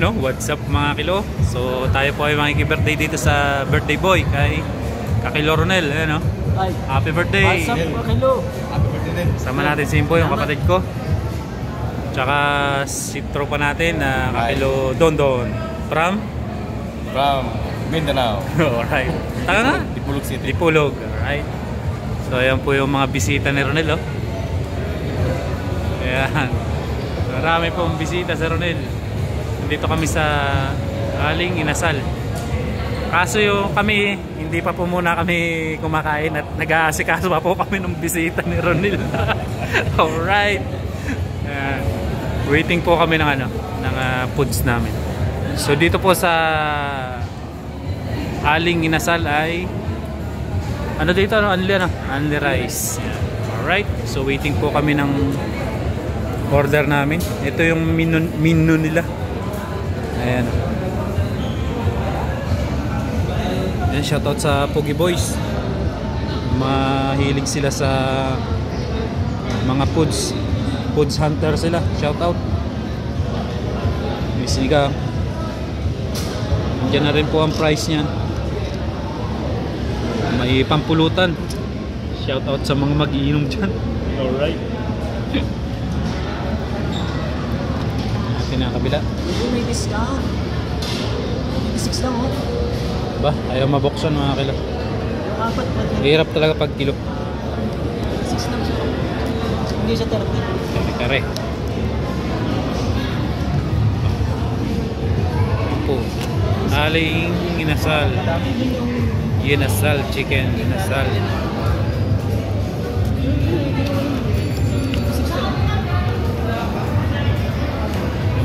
Yun know, what's up mga kilo? So tayo po ay makiki-birthday dito sa birthday boy kay Kakilo Ronel. Ayan, no? Happy birthday! What's up mga kilo? Happy birthday din. Sama natin si Impo, yung kapatid ko. Tsaka si tropa natin na Kakilo Don Don. From Mindanao. Alright. Taka nga? Dipulog City. Dipulog. Alright. So ayan po yung mga bisita ni Ronel. Oh. Ayan. Marami pong bisita sa Ronel. Dito kami sa Aling Inasal. Kaso yung kami, hindi pa po muna kami kumakain at nag-aasikaso pa po kami ng bisita ni Ronel. Alright. Waiting po kami ng foods namin. So dito po sa Aling Inasal ay dito only rice. Alright. So waiting po kami ng order namin. Ito yung menu nila. Ayan. Ayan, shoutout sa Pogi Boys. Mahilig sila sa mga foods hunter sila. Shoutout. Isiga. Diyan na rin po ang price niyan. May pampulutan. Shoutout sa mga mag-iinom dyan. Alright. Natin ang kabila. May discount. 6 lang oh. Ba, ayaw mabuksan mga kilo. Apat pa. Hirap talaga pag kilo. 6 lang siya. Hindi siya therapy. Kare-kare. Po. Aling Inasal. Inasal chicken. Inasal.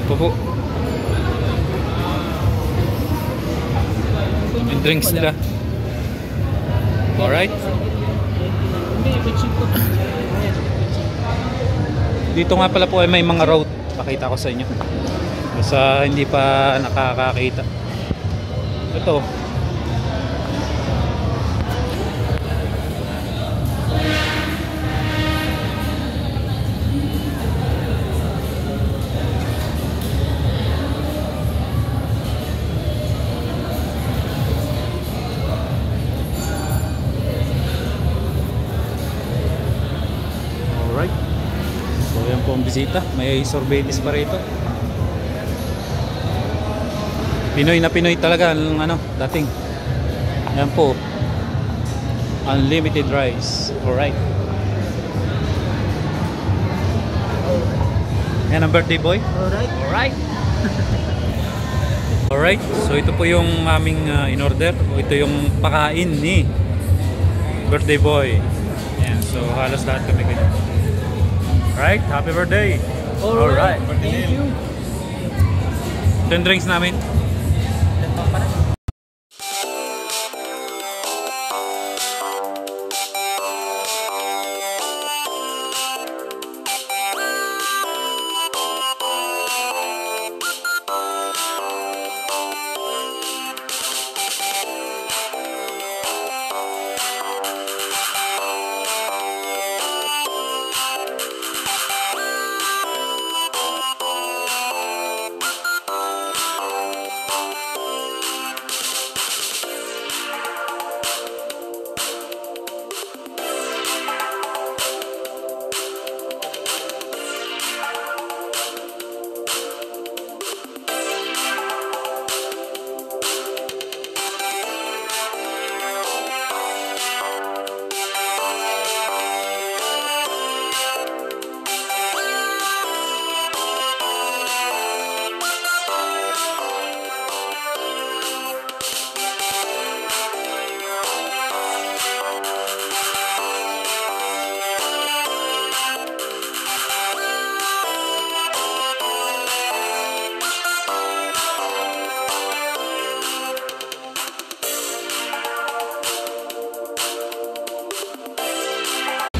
Po. Yung drinks nila. Alright. Dito nga pala po ay may mga route. Pakita ko sa inyo. Basta hindi pa nakakakita. Ito. Alright. So yan po ang bisita. May sorbetes pa rito. Pinoy na Pinoy talaga ang dating. Yan po. Unlimited rice. Alright. Yan ang birthday boy. Alright. Alright. Alright. So ito po yung aming in-order. Ito yung pakain ni birthday boy. Yan. So halos lahat kami ganyan. Alright. Happy birthday. Alright. Thank you. 10 drinks namin.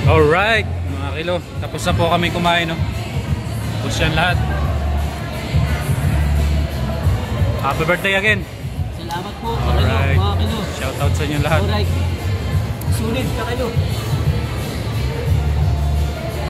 Alright, mga kilo. Tapos na po kami kumain, no? Tapos yan lahat. Happy birthday again. Salamat po, Alright. mga kilo. Shoutout sa inyo lahat. Alright. Sulit ka kayo.